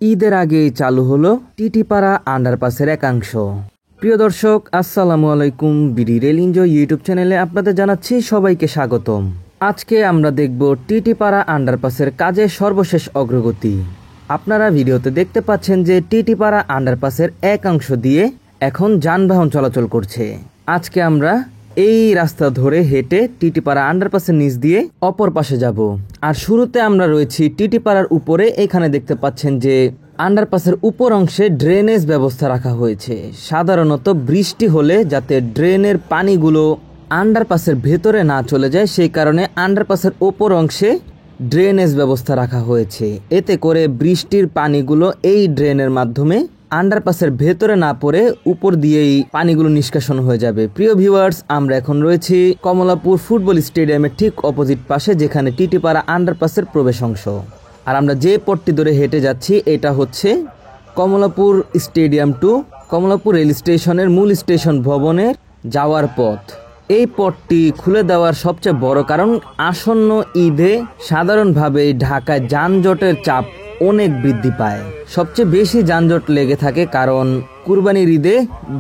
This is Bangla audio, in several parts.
ঈদের আগেই চালু হলো টিটিপাড়া আন্ডারপাসের একাংশ। প্রিয় দর্শক, আসসালামু আলাইকুম। বিডি রেল এনজয় ইউটিউব চ্যানেলে আপনাদের জানাচ্ছি সবাইকে স্বাগতম। আজকে আমরা দেখব টিটিপাড়া আন্ডারপাসের কাজের সর্বশেষ অগ্রগতি। আপনারা ভিডিওতে দেখতে পাচ্ছেন যে টিটিপাড়া আন্ডারপাসের একাংশ দিয়ে এখন যানবাহন চলাচল করছে। আজকে আমরা এই রাস্তা ধরে হেঁটে টিটিপাড়া আন্ডারপাসের নিচ দিয়ে অপর পাশে যাব। আর শুরুতে আমরা রয়েছি টিটিপাড়ার উপরে। এখানে দেখতে পাচ্ছেন যে আন্ডারপাসের উপর অংশে ড্রেনেজ ব্যবস্থা রাখা হয়েছে, সাধারণত বৃষ্টি হলে যাতে ড্রেনের পানিগুলো আন্ডারপাসের ভেতরে না চলে যায়, সেই কারণে আন্ডারপাসের উপর অংশে ড্রেনেজ ব্যবস্থা রাখা হয়েছে। এতে করে বৃষ্টির পানিগুলো এই ড্রেনের মাধ্যমে আন্ডারপাসের ভেতরে না পড়ে উপর দিয়েই পানিগুলো নিষ্কাশন হয়ে যাবে। প্রিয় ভিউয়ার্স, আমরা এখন রয়েছি কমলাপুর ফুটবল স্টেডিয়ামের ঠিক অপোজিট পাশে, যেখানে টিটিপাড়া আন্ডারপাসের প্রবেশ অংশ। আর আমরা যে পথটি ধরে হেঁটে যাচ্ছি এটা হচ্ছে Kamalapur stadium to Kamalapur rail স্টেশনের মূল স্টেশন ভবনের যাওয়ার পথ। এই পথটি খুলে দেওয়ার সবচেয়ে বড় কারণ আসন্ন ঈদে সাধারণভাবে ঢাকায় যানজটের চাপ অনেক বৃদ্ধি পায়। সবচেয়ে বেশি যানজট লেগে থাকে কারণ কুরবানির ঈদে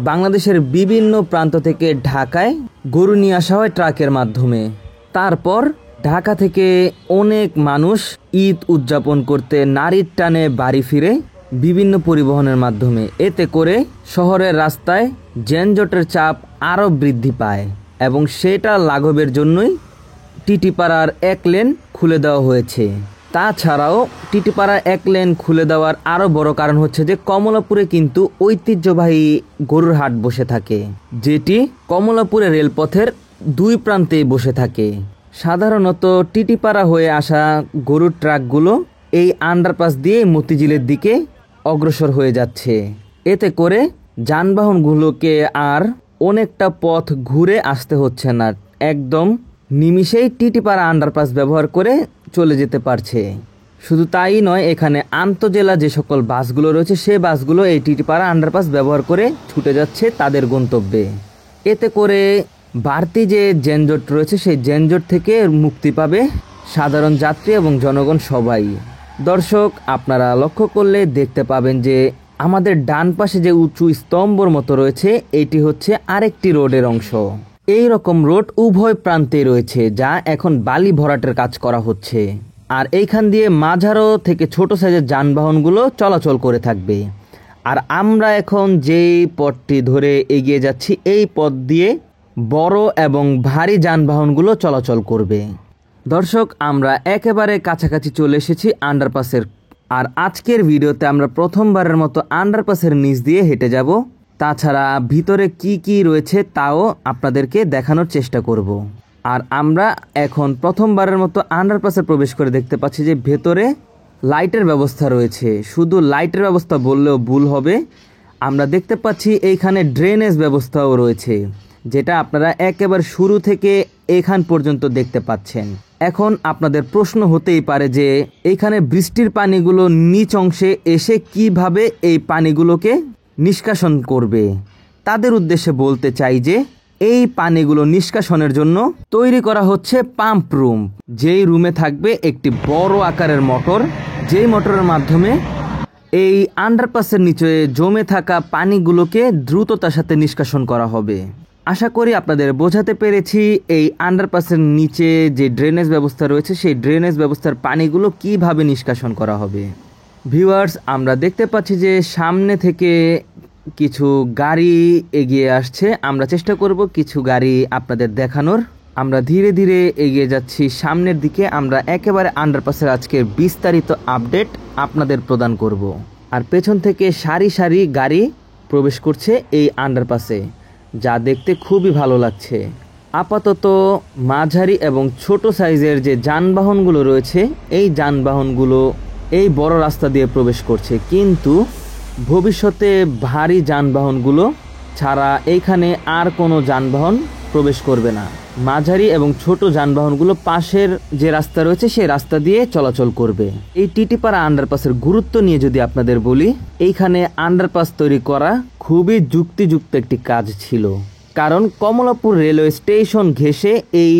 বাংলাদেশের বিভিন্ন প্রান্ত থেকে ঢাকায় গরু নিয়ে আসা হয় ট্রাকের মাধ্যমে। তারপর ঢাকা থেকে অনেক মানুষ ঈদ উদযাপন করতে নারীর টানে বাড়ি ফিরে বিভিন্ন পরিবহনের মাধ্যমে। এতে করে শহরের রাস্তায় যানজটের চাপ আরও বৃদ্ধি পায় এবং সেটা লাঘবের জন্যই টিটিপাড়ার এক লেন খুলে দেওয়া হয়েছে। তাছাড়াও টিটিপাড়ার এক লেন খুলে দেওয়ার আরও বড় কারণ হচ্ছে যে কমলাপুরে কিন্তু ঐতিহ্যবাহী গরুর হাট বসে থাকে, যেটি কমলাপুরে রেলপথের দুই প্রান্তেই বসে থাকে। সাধারণত টিটিপাড়া হয়ে আসা গরুর ট্রাকগুলো এই আন্ডারপাস দিয়ে মতিঝিলের দিকে অগ্রসর হয়ে যাচ্ছে। এতে করে যানবাহনগুলোকে আর অনেকটা পথ ঘুরে আসতে হচ্ছে না, একদম নিমিষেই টিটিপাড়া আন্ডারপাস ব্যবহার করে চলে যেতে পারছে। শুধু তাই নয়, এখানে আন্তজেলা যে সকল বাসগুলো রয়েছে সেই বাসগুলো এই টিটিপাড়া আন্ডারপাস ব্যবহার করে ছুটে যাচ্ছে তাদের গন্তব্যে। এতে করে বাড়তি যে যানজট রয়েছে সেই যানজট থেকে মুক্তি পাবে সাধারণ যাত্রী এবং জনগণ সবাই। দর্শক, আপনারা লক্ষ্য করলে দেখতে পাবেন যে আমাদের ডান পাশে যে উঁচু স্তম্ভর মতো রয়েছে এটি হচ্ছে আরেকটি রোডের অংশ। এই রকম রোড উভয় প্রান্তে রয়েছে, যা এখন বালি ভরাটের কাজ করা হচ্ছে। আর এইখান দিয়ে মাঝারো থেকে ছোট সাইজের যানবাহনগুলো চলাচল করে থাকবে। আর আমরা এখন যেই পথটি ধরে এগিয়ে যাচ্ছি এই পথ দিয়ে বড় এবং ভারী যানবাহনগুলো চলাচল করবে। দর্শক, আমরা একেবারে কাছাকাছি চলে এসেছি আন্ডারপাসের। আর আজকের ভিডিওতে আমরা প্রথমবারের মতো আন্ডারপাসের নিচ দিয়ে হেঁটে যাব। তাছাড়া ভিতরে কি কি রয়েছে তাও আপনাদেরকে দেখানোর চেষ্টা করব। আর আমরা এখন প্রথমবারের মতো আন্ডারপাসে প্রবেশ করে দেখতে পাচ্ছি যে ভেতরে লাইটের ব্যবস্থা রয়েছে। শুধু লাইটের ব্যবস্থা বললেও ভুল হবে, আমরা দেখতে পাচ্ছি এইখানে ড্রেনেজ ব্যবস্থাও রয়েছে, যেটা আপনারা একেবারে শুরু থেকে এখান পর্যন্ত দেখতে পাচ্ছেন। এখন আপনাদের প্রশ্ন হতেই পারে যে এইখানে বৃষ্টির পানিগুলো নিচ অংশে এসে কিভাবে এই পানিগুলোকে নিষ্কাশন করবে। তাদের উদ্দেশ্যে বলতে চাই যে এই পানিগুলো নিষ্কাশনের জন্য তৈরি করা হচ্ছে পাম্প রুম, যেই রুমে থাকবে একটি বড় আকারের মোটর, যেই মোটরের মাধ্যমে এই আন্ডারপাসের নিচে জমে থাকা পানিগুলোকে দ্রুততার সাথে নিষ্কাশন করা হবে। আশা করি আপনাদের বোঝাতে পেরেছি এই আন্ডারপাসের নিচে যে ড্রেনেজ ব্যবস্থা রয়েছে সেই ড্রেনেজ ব্যবস্থার পানিগুলো কিভাবে নিষ্কাশন করা হবে। ভিউয়ার্স, আমরা দেখতে পাচ্ছি যে সামনে থেকে কিছু গাড়ি এগিয়ে আসছে। আমরা চেষ্টা করব কিছু গাড়ি আপনাদের দেখানোর। আমরা ধীরে ধীরে এগিয়ে যাচ্ছি সামনের দিকে। আমরা একেবারে আন্ডারপাসের আজকের বিস্তারিত আপডেট আপনাদের প্রদান করব। আর পেছন থেকে সারি সারি গাড়ি প্রবেশ করছে এই আন্ডারপাসে, যা দেখতে খুবই ভালো লাগছে। আপাতত মাঝারি এবং ছোট সাইজের যে যানবাহনগুলো রয়েছে এই যানবাহনগুলো এই বড় রাস্তা দিয়ে প্রবেশ করছে, কিন্তু ভবিষ্যতে ভারী যানবাহনগুলো ছাড়া এইখানে আর কোনো যানবাহন প্রবেশ করবে না। মাঝারি এবং ছোট যানবাহনগুলো পাশের যে রাস্তা রয়েছে সেই রাস্তা দিয়ে চলাচল করবে। এই টিটিপাড়া আন্ডারপাসের গুরুত্ব নিয়ে যদি আপনাদের বলি, এইখানে আন্ডারপাস তৈরি করা খুবই যুক্তিযুক্ত একটি কাজ ছিল। কারণ কমলাপুর রেলওয়ে স্টেশন ঘেঁষে এই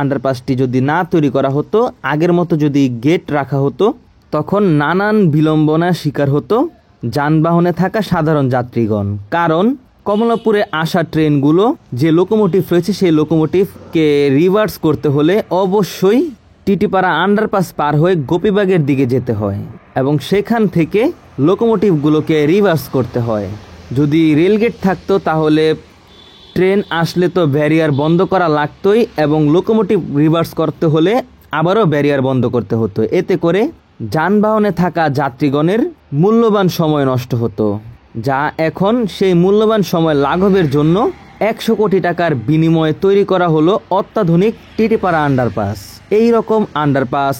আন্ডারপাসটি যদি না তৈরি করা হতো, আগের মতো যদি গেট রাখা হতো, তখন নানান বিড়ম্বনার শিকার হতো যানবাহনে থাকা সাধারণ যাত্রীগণ। কারণ কমলাপুরে আসা ট্রেনগুলো যে লোকোমোটিভ রয়েছে সেই লোকোমোটিভকে রিভার্স করতে হলে অবশ্যই টিটিপাড়া আন্ডারপাস পার হয়ে গোপীবাগের দিকে যেতে হয় এবং সেখান থেকে লোকোমোটিভগুলোকে রিভার্স করতে হয়। যদি রেলগেট থাকতো তাহলে ট্রেন আসলে তো ব্যারিয়ার বন্ধ করা লাগতোই এবং লোকোমোটিভ রিভার্স করতে হলে আবারও ব্যারিয়ার বন্ধ করতে হতো। এতে করে যানবাহনে থাকা যাত্রীগণের মূল্যবান সময় নষ্ট হতো, যা এখন সেই মূল্যবান সময় লাঘবের জন্য 100 কোটি টাকার বিনিময়ে তৈরি করা হলো অত্যাধুনিক টিটিপাড়া আন্ডারপাস। এই রকম আন্ডারপাস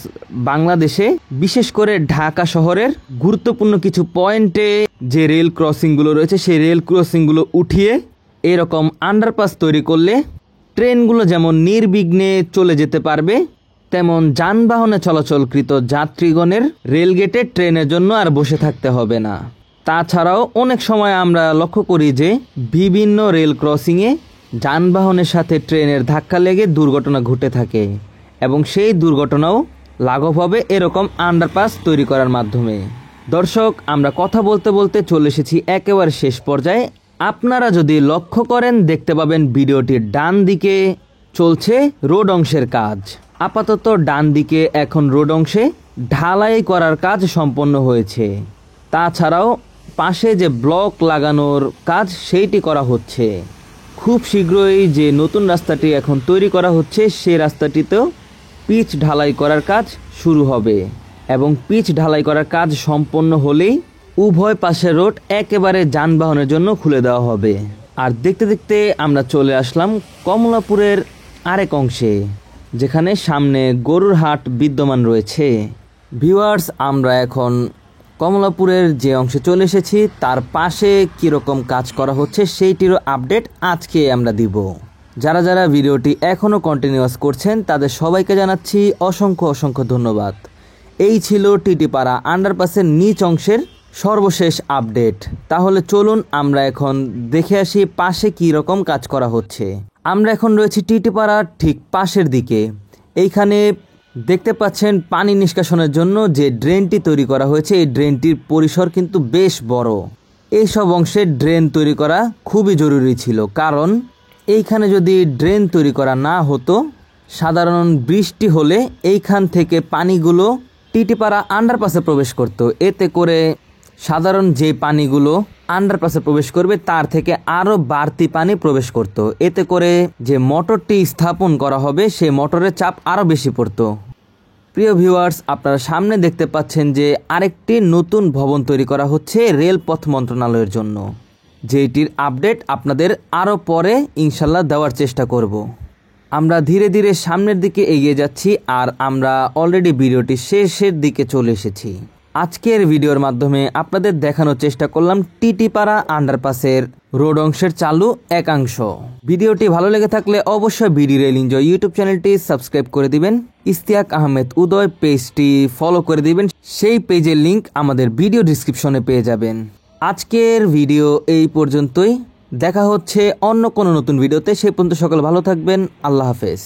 বাংলাদেশে বিশেষ করে ঢাকা শহরের গুরুত্বপূর্ণ কিছু পয়েন্টে যে রেল ক্রসিংগুলো রয়েছে সেই রেল ক্রসিংগুলো উঠিয়ে এরকম আন্ডারপাস তৈরি করলে ট্রেনগুলো যেমন নির্বিঘ্নে চলে যেতে পারবে, তেমন যানবাহনে চলাচলকৃত যাত্রীগণের রেলগেটে ট্রেনের জন্য আর বসে থাকতে হবে না। তাছাড়াও অনেক সময় আমরা লক্ষ্য করি যে বিভিন্ন রেল ক্রসিংয়ে যানবাহনের সাথে ট্রেনের ধাক্কা লেগে দুর্ঘটনা ঘটে থাকে এবং সেই দুর্ঘটনাও লাঘব হবে এরকম আন্ডারপাস তৈরি করার মাধ্যমে। দর্শক, আমরা কথা বলতে বলতে চলে এসেছি একেবারে শেষ পর্যায়ে। আপনারা যদি লক্ষ্য করেন দেখতে পাবেন ভিডিওটির ডান দিকে চলছে রোড অংশের কাজ। আপাতত ডান দিকে এখন রোড অংশে ঢালাই করার কাজ সম্পন্ন হয়েছে। তাছাড়াও পাশে যে ব্লক লাগানোর কাজ সেইটি করা হচ্ছে। খুব শীঘ্রই যে নতুন রাস্তাটি এখন তৈরি করা হচ্ছে সেই রাস্তাটিতেও পিচ ঢালাই করার কাজ শুরু হবে এবং পিচ ঢালাই করার কাজ সম্পন্ন হলেই উভয় পাশের রোড একেবারে যানবাহনের জন্য খুলে দেওয়া হবে। আর দেখতে দেখতে আমরা চলে আসলাম কমলাপুরের আরেক অংশে, যেখানে সামনে গরুর হাট বিদ্যমান রয়েছে। ভিউয়ার্স, আমরা এখন কমলাপুরের যে অংশে চলে এসেছি তার পাশে কীরকম কাজ করা হচ্ছে সেইটিরও আপডেট আজকে আমরা দিব। যারা যারা ভিডিওটি এখনও কন্টিনিউয়াস করছেন তাদের সবাইকে জানাচ্ছি অসংখ্য অসংখ্য ধন্যবাদ। এই ছিল টিটিপাড়া আন্ডারপাসের নিচ অংশের সর্বশেষ আপডেট। তাহলে চলুন আমরা এখন দেখে আসি পাশে কী রকম কাজ করা হচ্ছে। আমরা এখন রয়েছি টিটিপাড়ার ঠিক পাশের দিকে। এইখানে দেখতে পাচ্ছেন পানি নিষ্কাশনের জন্য যে ড্রেনটি তৈরি করা হয়েছে, এই ড্রেনটির পরিসর কিন্তু বেশ বড়। এইসব অংশে ড্রেন তৈরি করা খুবই জরুরি ছিল, কারণ এইখানে যদি ড্রেন তৈরি করা না হতো সাধারণ বৃষ্টি হলে এইখান থেকে পানিগুলো টিটিপাড়া আন্ডারপাসে প্রবেশ করত। এতে করে সাধারণ যে পানিগুলো আন্ডারপাসে প্রবেশ করবে তার থেকে আরও বাড়তি পানি প্রবেশ করত। এতে করে যে মোটরটি স্থাপন করা হবে সেই মোটরের চাপ আরও বেশি পড়তো। প্রিয় ভিউয়ার্স, আপনারা সামনে দেখতে পাচ্ছেন যে আরেকটি নতুন ভবন তৈরি করা হচ্ছে রেলপথ মন্ত্রণালয়ের জন্য, যেটির আপডেট আপনাদের আরও পরে ইনশাল্লাহ দেওয়ার চেষ্টা করব। আমরা ধীরে ধীরে সামনের দিকে এগিয়ে যাচ্ছি আর আমরা অলরেডি ভিডিওটি শেষের দিকে চলে এসেছি। আজকের ভিডিওর মাধ্যমে আপনাদের দেখানোর চেষ্টা করলাম টিটিপাড়া আন্ডারপাসের রোড অংশের চালু একাংশ। ভিডিওটি ভালো লেগে থাকলে অবশ্যই বিডি রেল এনজয় ইউটিউব চ্যানেলটি সাবস্ক্রাইব করে দিবেন। ইশতিয়াক আহমেদ উদয় পেজটি ফলো করে দিবেন, সেই পেজের লিংক আমাদের ভিডিও ডিসক্রিপশনে পেয়ে যাবেন। আজকের ভিডিও এই পর্যন্তই, দেখা হচ্ছে অন্য কোনো নতুন ভিডিওতে। সেই পর্যন্ত সকলে ভালো থাকবেন। আল্লাহ হাফেজ।